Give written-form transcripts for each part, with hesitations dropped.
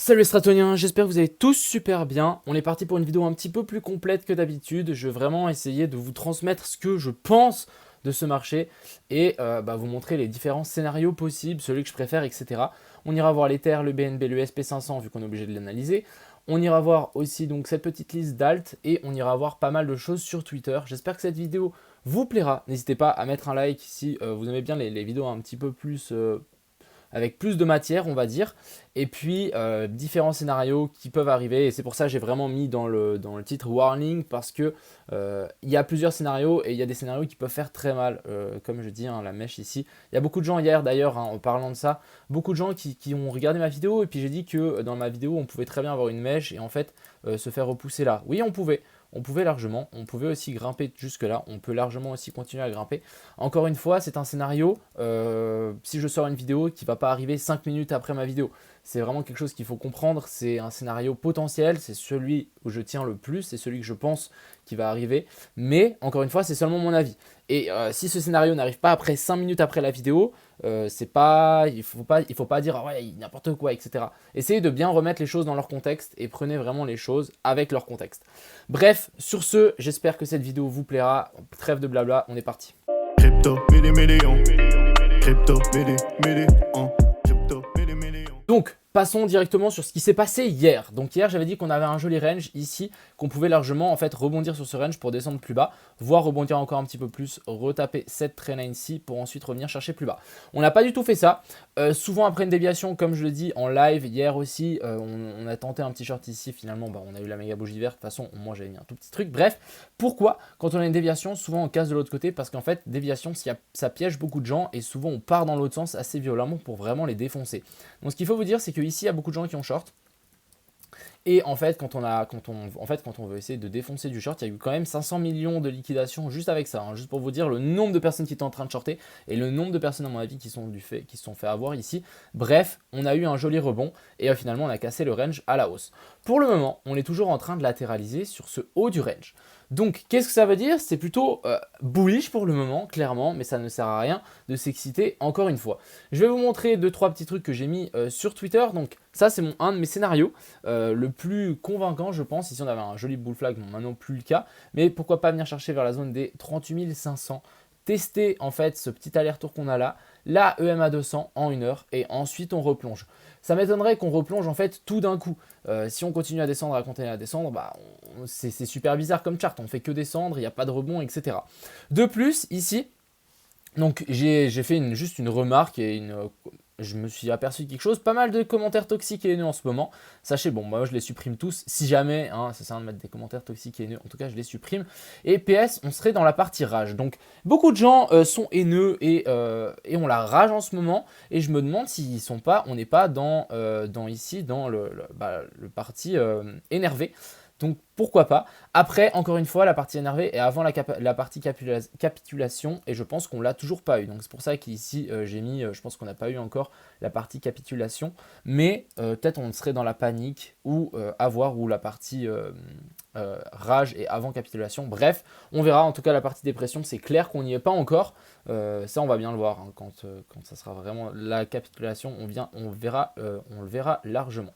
Salut les Stratoniens, j'espère que vous allez tous super bien. On est parti pour une vidéo un petit peu plus complète que d'habitude. Je vais vraiment essayer de vous transmettre ce que je pense de ce marché et vous montrer les différents scénarios possibles, celui que je préfère, etc. On ira voir l'Ether, le BNB, le SP500 vu qu'on est obligé de l'analyser. On ira voir aussi donc cette petite liste d'alt et on ira voir pas mal de choses sur Twitter. J'espère que cette vidéo vous plaira. N'hésitez pas à mettre un like si vous aimez bien les vidéos un petit peu plus avec plus de matière, on va dire, et puis différents scénarios qui peuvent arriver, et c'est pour ça que j'ai vraiment mis dans le titre Warning, parce que il y a plusieurs scénarios, et il y a des scénarios qui peuvent faire très mal, comme je dis, hein, la mèche ici. Il y a beaucoup de gens hier d'ailleurs, hein, en parlant de ça, beaucoup de gens qui ont regardé ma vidéo, et puis j'ai dit que dans ma vidéo, on pouvait très bien avoir une mèche, et en fait, se faire repousser là. Oui, on pouvait. On pouvait largement, on pouvait aussi grimper jusque là, on peut largement aussi continuer à grimper. Encore une fois, c'est un scénario, si je sors une vidéo qui ne va pas arriver 5 minutes après ma vidéo. C'est vraiment quelque chose qu'il faut comprendre, c'est un scénario potentiel, c'est celui où je tiens le plus, c'est celui que je pense qui va arriver. Mais, encore une fois, c'est seulement mon avis. Et si ce scénario n'arrive pas après 5 minutes après la vidéo, c'est pas, il faut pas dire ah ouais, n'importe quoi, etc. Essayez de bien remettre les choses dans leur contexte et prenez vraiment les choses avec leur contexte. Bref, sur ce, j'espère que cette vidéo vous plaira. Trêve de blabla, on est parti. Crypto, million. Crypto, million. Crypto, million. Donc, passons directement sur ce qui s'est passé hier. Donc hier, j'avais dit qu'on avait un joli range ici, qu'on pouvait largement en fait rebondir sur ce range pour descendre plus bas, voire rebondir encore un petit peu plus, retaper cette trendline ici pour ensuite revenir chercher plus bas. On n'a pas du tout fait ça. Souvent après une déviation, comme je le dis en live hier aussi, on a tenté un petit short ici. Finalement, on a eu la méga bougie verte. De toute façon, moi j'avais mis un tout petit truc. Bref, pourquoi quand on a une déviation, souvent on casse de l'autre côté? Parce qu'en fait, déviation, ça piège beaucoup de gens et souvent on part dans l'autre sens assez violemment pour vraiment les défoncer. Donc ce qu'il faut vous dire, c'est que ici il y a beaucoup de gens qui ont short. Et en fait, quand on veut essayer de défoncer du short, il y a eu quand même 500 millions de liquidations juste avec ça. Hein, juste pour vous dire le nombre de personnes qui étaient en train de shorter et le nombre de personnes, à mon avis, qui se sont fait avoir ici. Bref, on a eu un joli rebond et finalement, on a cassé le range à la hausse. Pour le moment, on est toujours en train de latéraliser sur ce haut du range. Donc, qu'est-ce que ça veut dire? C'est plutôt bullish pour le moment, clairement, mais ça ne sert à rien de s'exciter encore une fois. Je vais vous montrer 2-3 petits trucs que j'ai mis sur Twitter. Donc, ça, c'est un de mes scénarios, le plus convaincant, je pense. Ici, on avait un joli bull flag, bon, maintenant plus le cas. Mais pourquoi pas venir chercher vers la zone des 38 500, tester en fait ce petit aller-retour qu'on a là, la EMA 200 en 1 heure, et ensuite on replonge. Ça m'étonnerait qu'on replonge en fait tout d'un coup. Si on continue à descendre, à continuer à descendre, c'est super bizarre comme chart. On fait que descendre, il n'y a pas de rebond, etc. De plus, ici, donc j'ai fait juste une remarque et je me suis aperçu de quelque chose. Pas mal de commentaires toxiques et haineux en ce moment. Sachez, bon, moi je les supprime tous. Si jamais, hein, ça sert à rien de mettre des commentaires toxiques et haineux, en tout cas je les supprime. Et PS, on serait dans la partie rage. Donc beaucoup de gens sont haineux et on la rage en ce moment. Et je me demande s'ils sont pas, on n'est pas dans le parti énervé. Donc pourquoi pas. Après, encore une fois, la partie énervée est avant la partie capitulation et je pense qu'on l'a toujours pas eu. Donc c'est pour ça qu'ici j'ai mis, je pense qu'on n'a pas eu encore la partie capitulation. Mais peut-être on serait dans la panique ou avoir ou la partie rage et avant capitulation. Bref, on verra. En tout cas, la partie dépression, c'est clair qu'on n'y est pas encore. Ça, on va bien le voir hein, quand ça sera vraiment la capitulation. On le verra largement.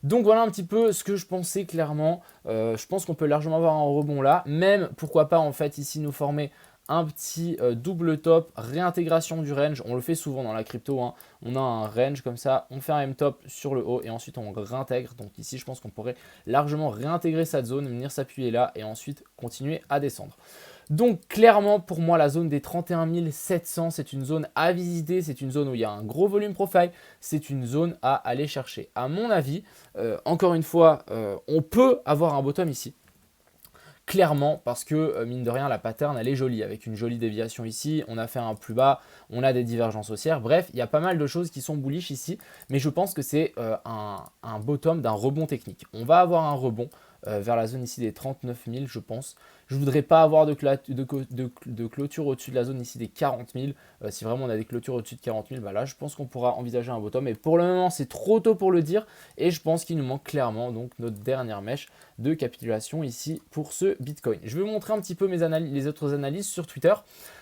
Donc voilà un petit peu ce que je pensais clairement. Je pense qu'on peut largement avoir un rebond là. Même, pourquoi pas en fait ici nous former un petit double top, réintégration du range. On le fait souvent dans la crypto. Hein. On a un range comme ça, on fait un M-top sur le haut et ensuite on réintègre. Donc ici, je pense qu'on pourrait largement réintégrer cette zone, venir s'appuyer là et ensuite continuer à descendre. Donc clairement pour moi la zone des 31 700 c'est une zone à visiter, c'est une zone où il y a un gros volume profile, c'est une zone à aller chercher. À mon avis, encore une fois, on peut avoir un bottom ici. Clairement parce que mine de rien la pattern elle est jolie avec une jolie déviation ici, on a fait un plus bas, on a des divergences haussières, bref il y a pas mal de choses qui sont bullish ici mais je pense que c'est un bottom d'un rebond technique. On va avoir un rebond vers la zone ici des 39 000 je pense. Je ne voudrais pas avoir de clôture au-dessus de la zone ici des 40 000. Si vraiment on a des clôtures au-dessus de 40 000, là je pense qu'on pourra envisager un bottom. Et pour le moment c'est trop tôt pour le dire. Et je pense qu'il nous manque clairement donc notre dernière mèche de capitulation ici pour ce Bitcoin. Je vais vous montrer un petit peu les autres analyses sur Twitter.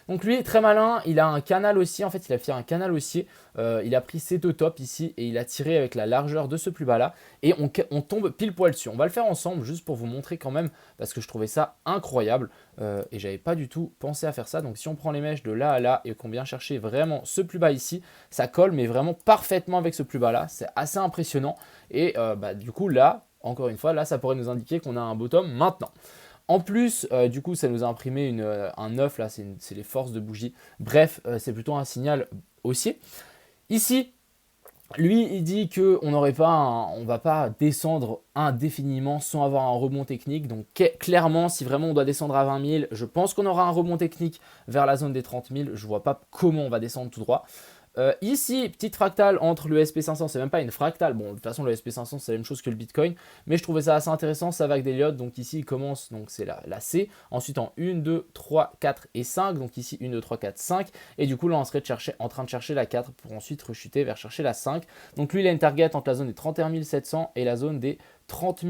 Donc lui est très malin, il a un canal haussier, en fait il a fait un canal haussier, il a pris ces deux tops ici et il a tiré avec la largeur de ce plus bas là et on tombe pile poil dessus. On va le faire ensemble juste pour vous montrer quand même parce que je trouvais ça incroyable et j'avais pas du tout pensé à faire ça. Donc si on prend les mèches de là à là et qu'on vient chercher vraiment ce plus bas ici, ça colle mais vraiment parfaitement avec ce plus bas là, c'est assez impressionnant et du coup là, encore une fois, là ça pourrait nous indiquer qu'on a un bottom maintenant. En plus, du coup, ça nous a imprimé un 9, là, c'est les forces de bougie. Bref, c'est plutôt un signal haussier. Ici, lui, il dit qu'on ne va pas descendre indéfiniment sans avoir un rebond technique. Donc, clairement, si vraiment on doit descendre à 20 000, je pense qu'on aura un rebond technique vers la zone des 30 000. Je ne vois pas comment on va descendre tout droit. Ici, petite fractale entre le SP500, c'est même pas une fractale, bon de toute façon le SP500 c'est la même chose que le Bitcoin, mais je trouvais ça assez intéressant, sa vague d'Elliott, donc ici il commence, donc c'est la C, ensuite en 1, 2, 3, 4 et 5, donc ici 1, 2, 3, 4, 5, et du coup là on serait en train de chercher la 4 pour ensuite rechuter vers chercher la 5, donc lui il a une target entre la zone des 31 700 et la zone des 30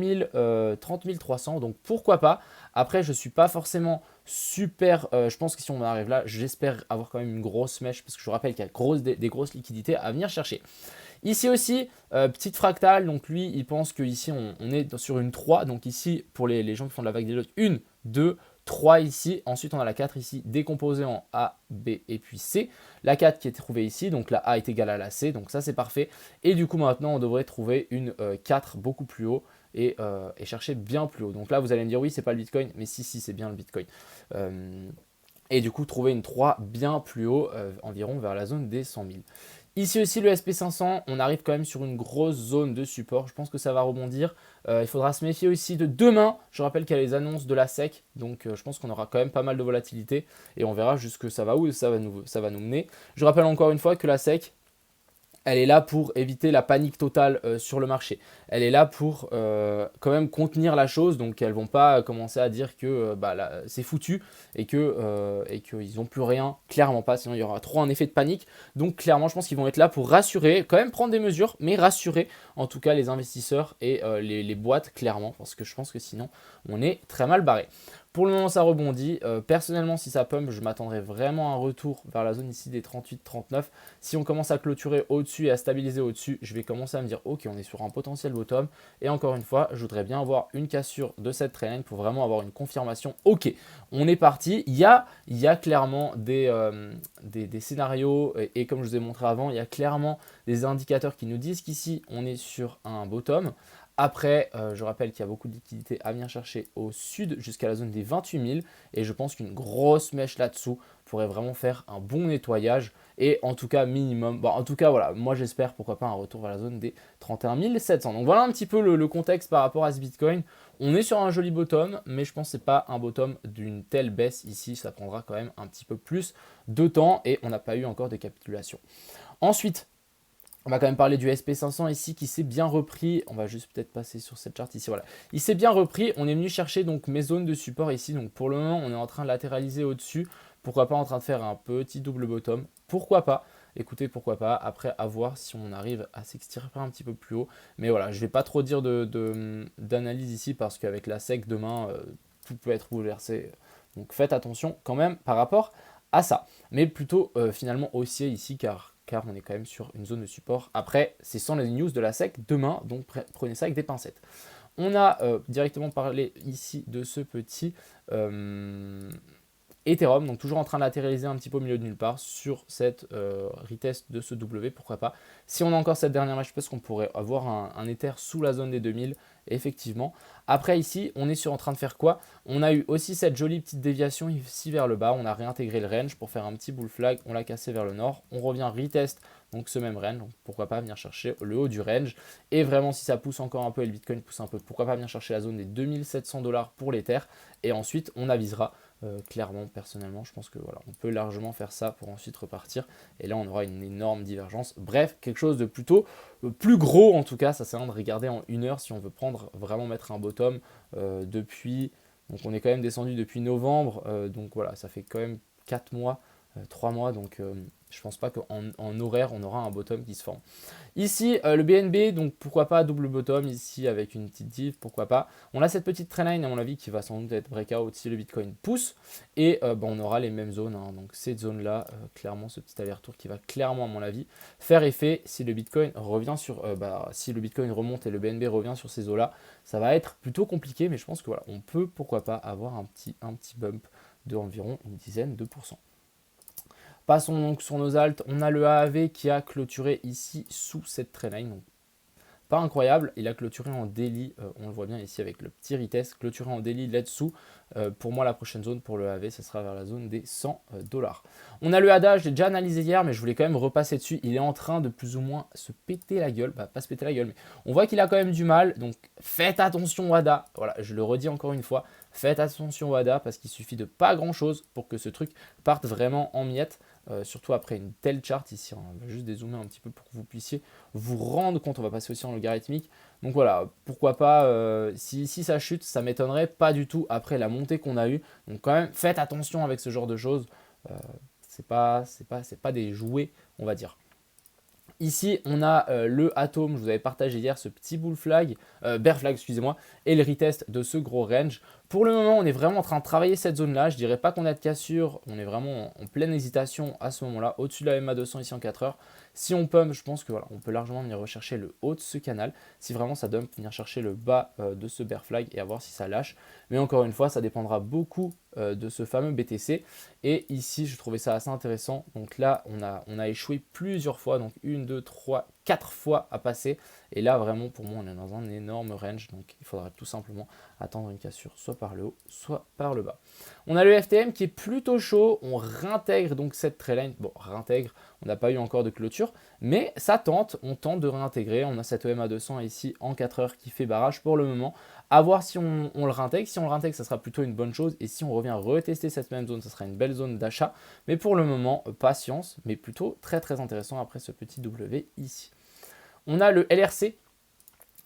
300, donc pourquoi pas. Après je suis pas forcément super, je pense que si on arrive là, j'espère avoir quand même une grosse mèche parce que je vous rappelle qu'il y a des grosses liquidités à venir chercher. Ici aussi, petite fractale, donc lui il pense qu'ici on est sur une 3, donc ici pour les gens qui font de la vague des lots, 1, 2, 3 ici, ensuite on a la 4 ici décomposée en A, B et puis C, la 4 qui est trouvée ici, donc la A est égale à la C, donc ça c'est parfait, et du coup maintenant on devrait trouver une 4 beaucoup plus haut, et chercher bien plus haut. Donc là, vous allez me dire, oui, c'est pas le Bitcoin, mais si, c'est bien le Bitcoin. Et du coup, trouver une 3 bien plus haut, environ vers la zone des 100 000. Ici aussi, le SP500, on arrive quand même sur une grosse zone de support. Je pense que ça va rebondir. Il faudra se méfier aussi de demain. Je rappelle qu'il y a les annonces de la SEC. Donc, je pense qu'on aura quand même pas mal de volatilité. Et on verra jusque ça va où ça va nous mener. Je rappelle encore une fois que la SEC, elle est là pour éviter la panique totale sur le marché. Elle est là pour quand même contenir la chose. Donc, elles ne vont pas commencer à dire que c'est foutu et qu'ils n'ont plus rien. Clairement pas, sinon il y aura trop un effet de panique. Donc, clairement, je pense qu'ils vont être là pour rassurer, quand même prendre des mesures, mais rassurer en tout cas les investisseurs et les boîtes, clairement. Parce que je pense que sinon, on est très mal barré. Pour le moment, ça rebondit. Personnellement, si ça pump, je m'attendrais vraiment à un retour vers la zone ici des 38-39. Si on commence à clôturer au-dessus et à stabiliser au-dessus, je vais commencer à me dire, ok, on est sur un potentiel bottom. Et encore une fois, je voudrais bien avoir une cassure de cette trendline pour vraiment avoir une confirmation. Ok, on est parti. Il y a clairement des scénarios et comme je vous ai montré avant, il y a clairement des indicateurs qui nous disent qu'ici, on est sur un bottom. Après, je rappelle qu'il y a beaucoup de liquidités à venir chercher au sud jusqu'à la zone des 28 000 et je pense qu'une grosse mèche là-dessous pourrait vraiment faire un bon nettoyage et en tout cas minimum, en tout cas voilà, moi j'espère pourquoi pas un retour vers la zone des 31 700. Donc voilà un petit peu le contexte par rapport à ce Bitcoin. On est sur un joli bottom, mais je pense que ce n'est pas un bottom d'une telle baisse ici, ça prendra quand même un petit peu plus de temps et on n'a pas eu encore de capitulation. Ensuite, on va quand même parler du SP500 ici qui s'est bien repris. On va juste peut-être passer sur cette charte ici. Voilà. Il s'est bien repris. On est venu chercher donc mes zones de support ici. Donc pour le moment, on est en train de latéraliser au-dessus. Pourquoi pas en train de faire un petit double bottom. Pourquoi pas. Écoutez, pourquoi pas. Après, à voir si on arrive à s'extirper un petit peu plus haut. Mais voilà, je ne vais pas trop dire d'analyse ici parce qu'avec la SEC demain, tout peut être bouleversé. Donc faites attention quand même par rapport à ça. Mais plutôt finalement haussier ici car on est quand même sur une zone de support. Après, c'est sans les news de la SEC demain, donc prenez ça avec des pincettes. On a directement parlé ici de ce petit Ethereum, donc toujours en train de latéraliser un petit peu au milieu de nulle part sur cette retest de ce W, pourquoi pas. Si on a encore cette dernière match, je pense qu'on pourrait avoir un Ether sous la zone des 2000, effectivement. Après ici, on est en train de faire quoi? On a eu aussi cette jolie petite déviation ici vers le bas, on a réintégré le range pour faire un petit bull flag, on l'a cassé vers le nord, on revient retest, donc ce même range, donc pourquoi pas venir chercher le haut du range. Et vraiment si ça pousse encore un peu et le Bitcoin pousse un peu, pourquoi pas venir chercher la zone des 2700 $ pour l'Ether. Et ensuite on avisera. Clairement, personnellement, je pense que voilà, on peut largement faire ça pour ensuite repartir. Et là, on aura une énorme divergence. Bref, quelque chose de plutôt plus gros en tout cas. Ça sert à rien de regarder en 1 heure si on veut vraiment mettre un bottom depuis. Donc, on est quand même descendu depuis novembre. Donc voilà, ça fait quand même 4 mois, 3 mois. Donc Je pense pas qu'en horaire, on aura un bottom qui se forme. Ici, le BNB, donc pourquoi pas double bottom ici avec une petite div, pourquoi pas. On a cette petite trendline à mon avis qui va sans doute être breakout si le Bitcoin pousse. Et on aura les mêmes zones, hein. Donc cette zone-là, clairement ce petit aller-retour qui va clairement à mon avis faire effet si le Bitcoin revient sur, si le Bitcoin remonte et le BNB revient sur ces eaux-là. Ça va être plutôt compliqué, mais je pense que voilà, on peut pourquoi pas avoir un petit bump de environ une dizaine de pourcents. Passons donc sur nos alts, on a le AAV qui a clôturé ici sous cette trendline, donc pas incroyable, il a clôturé en daily, on le voit bien ici avec le petit retest, clôturé en daily là-dessous. Pour moi la prochaine zone pour le AAV, ce sera vers la zone des 100 $. On a le ADA, je l'ai déjà analysé hier, mais je voulais quand même repasser dessus, il est en train de plus ou moins se péter la gueule, pas se péter la gueule, mais on voit qu'il a quand même du mal, donc faites attention au ADA, voilà, je le redis encore une fois, faites attention au ADA parce qu'il suffit de pas grand chose pour que ce truc parte vraiment en miettes. Surtout après une telle charte ici, hein. On va juste dézoomer un petit peu pour que vous puissiez vous rendre compte. On va passer aussi en logarithmique. Donc voilà, pourquoi pas, si ça chute, ça m'étonnerait pas du tout après la montée qu'on a eue. Donc quand même, faites attention avec ce genre de choses. C'est pas des jouets, on va dire. Ici, on a le Atom, je vous avais partagé hier ce petit bull flag, bear flag, excusez-moi, et le retest de ce gros range. Pour le moment, on est vraiment en train de travailler cette zone-là. Je dirais pas qu'on a de cassure, on est vraiment en pleine hésitation à ce moment-là, au-dessus de la MA200 ici en 4 heures. Si on pump, je pense que voilà, on peut largement venir rechercher le haut de ce canal. Si vraiment ça dump, venir chercher le bas de ce bear flag et à voir si ça lâche. Mais encore une fois, ça dépendra beaucoup de ce fameux BTC. Et ici, je trouvais ça assez intéressant. Donc là, on a échoué plusieurs fois. Donc 1, 2, 3, 4 fois à passer. Et là, vraiment, pour moi, on est dans un énorme range. Donc il faudra tout simplement attendre une cassure soit par le haut, soit par le bas. On a le FTM qui est plutôt chaud. On réintègre donc cette trendline. Bon, réintègre, on n'a pas eu encore de clôture. Mais ça tente, on tente de réintégrer. On a cette EMA 200 ici en 4 heures qui fait barrage pour le moment. À voir si on le réintègre. Si on le réintègre, ça sera plutôt une bonne chose. Et si on revient retester cette même zone, ça sera une belle zone d'achat. Mais pour le moment, patience, mais plutôt très très intéressant après ce petit W ici. On a le LRC.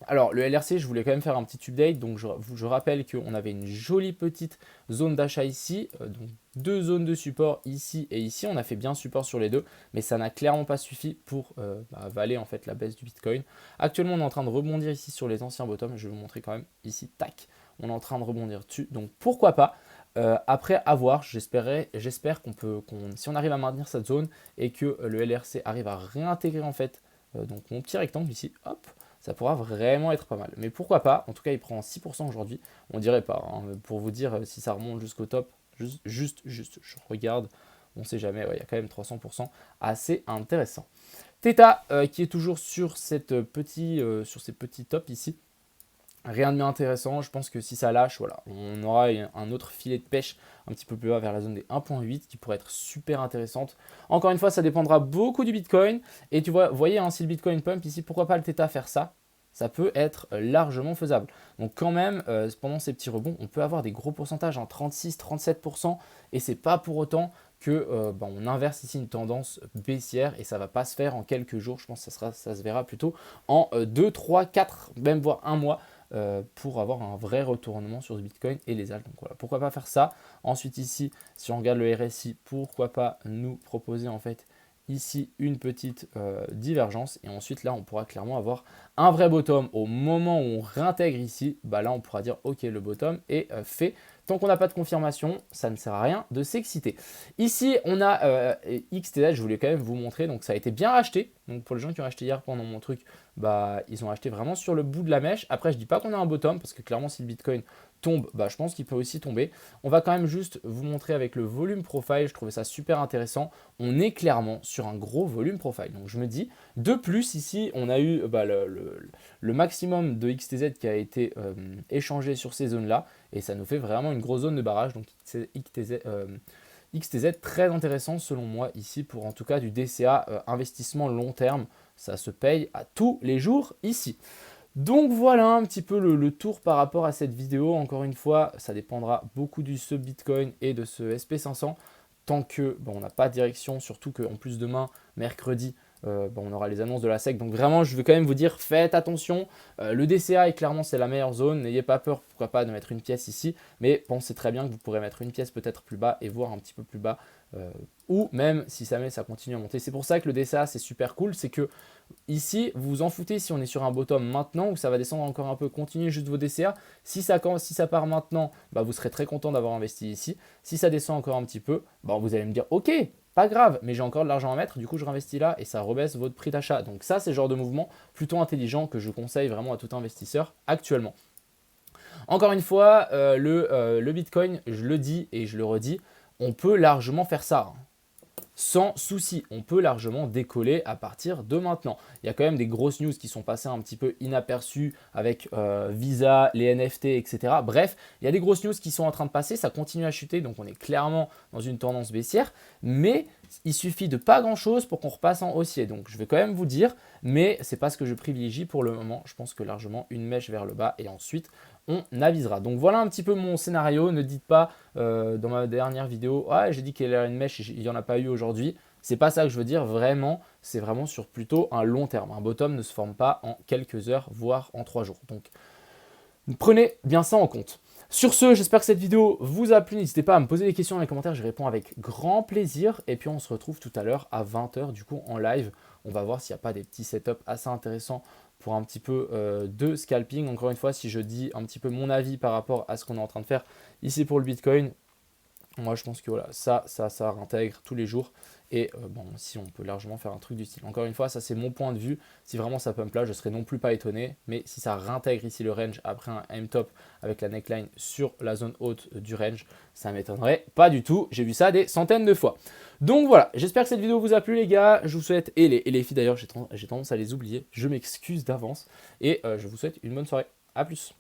Alors le LRC, je voulais quand même faire un petit update, donc je rappelle qu'on avait une jolie petite zone d'achat ici, donc 2 zones de support ici et ici, on a fait bien support sur les deux, mais ça n'a clairement pas suffi pour avaler en fait la baisse du Bitcoin. Actuellement on est en train de rebondir ici sur les anciens bottoms, je vais vous montrer quand même ici, tac, on est en train de rebondir dessus, donc pourquoi pas. Après avoir, j'espère si on arrive à maintenir cette zone et que le LRC arrive à réintégrer en fait donc mon petit rectangle ici, hop, ça pourra vraiment être pas mal. Mais pourquoi pas, en tout cas il prend 6% aujourd'hui, on dirait pas, hein. Pour vous dire si ça remonte jusqu'au top, juste, je regarde, on sait jamais, ouais, il y a quand même 300%, assez intéressant. Theta qui est toujours sur, sur ces petits tops ici. Rien de bien intéressant, je pense que si ça lâche, voilà, on aura un autre filet de pêche un petit peu plus bas vers la zone des 1.8 qui pourrait être super intéressante. Encore une fois, ça dépendra beaucoup du Bitcoin. Et tu vois, voyez, hein, si le Bitcoin pump ici, pourquoi pas le Theta faire ça? Ça peut être largement faisable. Donc quand même, pendant ces petits rebonds, on peut avoir des gros pourcentages, hein, 36-37%. Et c'est pas pour autant que on inverse ici une tendance baissière et ça va pas se faire en quelques jours. Je pense que ça se verra plutôt en 2, 3, 4, même voire un mois. Pour avoir un vrai retournement sur ce Bitcoin et les alts. Donc voilà, pourquoi pas faire ça. Ensuite ici, si on regarde le RSI, pourquoi pas nous proposer en fait ici une petite divergence. Et ensuite là, on pourra clairement avoir un vrai bottom. Au moment où on réintègre ici, là on pourra dire ok, le bottom est fait. Tant qu'on n'a pas de confirmation, ça ne sert à rien de s'exciter. Ici, on a XTZ, je voulais quand même vous montrer. Donc ça a été bien racheté. Donc pour les gens qui ont acheté hier pendant mon truc, ils ont acheté vraiment sur le bout de la mèche. Après, je dis pas qu'on a un bottom parce que clairement, si le Bitcoin tombe, je pense qu'il peut aussi tomber. On va quand même juste vous montrer avec le volume profile. Je trouvais ça super intéressant. On est clairement sur un gros volume profile. Donc je me dis, de plus ici, on a eu le maximum de XTZ qui a été échangé sur ces zones-là. Et ça nous fait vraiment une grosse zone de barrage. Donc XTZ très intéressant selon moi ici pour en tout cas du DCA investissement long terme. Ça se paye à tous les jours ici. Donc voilà un petit peu le tour par rapport à cette vidéo. Encore une fois, ça dépendra beaucoup du sub Bitcoin et de ce SP500. Tant que on n'a pas de direction, surtout qu'en plus demain, mercredi, on aura les annonces de la SEC. Donc vraiment, je veux quand même vous dire, faites attention. Le DCA est clairement, c'est la meilleure zone. N'ayez pas peur, pourquoi pas, de mettre une pièce ici. Mais pensez très bien que vous pourrez mettre une pièce peut-être plus bas et voir un petit peu plus bas ou même si ça continue à monter. C'est pour ça que le DCA c'est super cool, c'est que ici vous vous en foutez si on est sur un bottom maintenant ou ça va descendre encore un peu, continuez juste vos DCA. Si ça part maintenant, bah, vous serez très content d'avoir investi ici. Si ça descend encore un petit peu, bah, vous allez me dire ok, pas grave, mais j'ai encore de l'argent à mettre, du coup je réinvestis là et ça rebaisse votre prix d'achat. Donc ça c'est le genre de mouvement plutôt intelligent que je conseille vraiment à tout investisseur actuellement. Encore une fois, le Bitcoin, je le dis et je le redis, on peut largement faire ça. Sans souci, on peut largement décoller à partir de maintenant. Il y a quand même des grosses news qui sont passées un petit peu inaperçues avec Visa, les NFT, etc. Bref, il y a des grosses news qui sont en train de passer, ça continue à chuter, donc on est clairement dans une tendance baissière, mais il suffit de pas grand-chose pour qu'on repasse en haussier. Donc je vais quand même vous dire, mais ce n'est pas ce que je privilégie pour le moment. Je pense que largement une mèche vers le bas et ensuite on avisera. Donc voilà un petit peu mon scénario. Ne dites pas dans ma dernière vidéo, ah, j'ai dit qu'il y avait une mèche, il n'y en a pas eu aujourd'hui. C'est pas ça que je veux dire vraiment, c'est vraiment sur plutôt un long terme. Un bottom ne se forme pas en quelques heures, voire en 3 jours. Donc prenez bien ça en compte. Sur ce, j'espère que cette vidéo vous a plu. N'hésitez pas à me poser des questions dans les commentaires, je réponds avec grand plaisir. Et puis on se retrouve tout à l'heure à 20 h du coup en live. On va voir s'il n'y a pas des petits setups assez intéressants pour un petit peu de scalping. Encore une fois, si je dis un petit peu mon avis par rapport à ce qu'on est en train de faire ici pour le Bitcoin, moi je pense que voilà, ça réintègre tous les jours. Et bon, si on peut largement faire un truc du style. Encore une fois, ça c'est mon point de vue. Si vraiment ça pump là, je serais non plus pas étonné. Mais si ça réintègre ici le range après un M-top avec la neckline sur la zone haute du range, ça m'étonnerait pas du tout. J'ai vu ça des centaines de fois. Donc voilà, j'espère que cette vidéo vous a plu les gars. Je vous souhaite, et les filles d'ailleurs, j'ai tendance à les oublier. Je m'excuse d'avance. Et je vous souhaite une bonne soirée. A plus.